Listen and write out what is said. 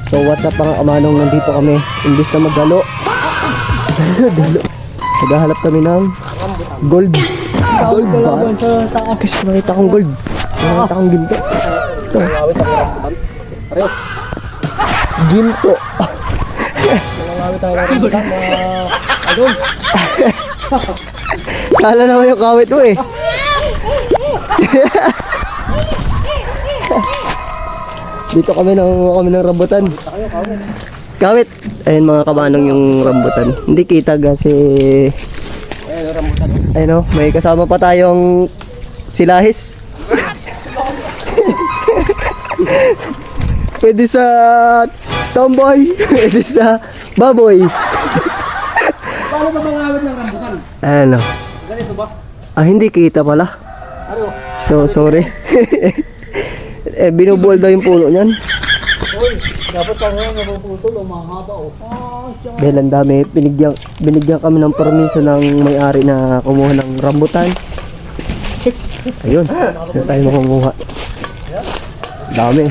So what's up mga kamanong, nandito kami. Imbis na maggalo, naghahanap kami ng gold. Gold bar. Kasi nakita kong gold. Nakita kong ginto. Ito. Ginto. Kala naman yung kawit mo eh. Dito kami ng rambutan. Kawit. Ayun mga kamanong yung rambutan. Hindi kita kasi ayun o, may kasama pa tayong silahis. Pwede sa tomboy, pwede sa baboy. Paano ba mangawit ng rambutan? Ano? Ganito ba? Hindi kita pala. Ano? So, sorry. Binubuhol daw yung puno niyan. Uy, dapat pa ngayon napuputol o mahaba o. Dahil ang dami, binigyan kami ng permiso ng may-ari na kumuha ng rambutan. Ayun, saan tayo makunguha? Dami.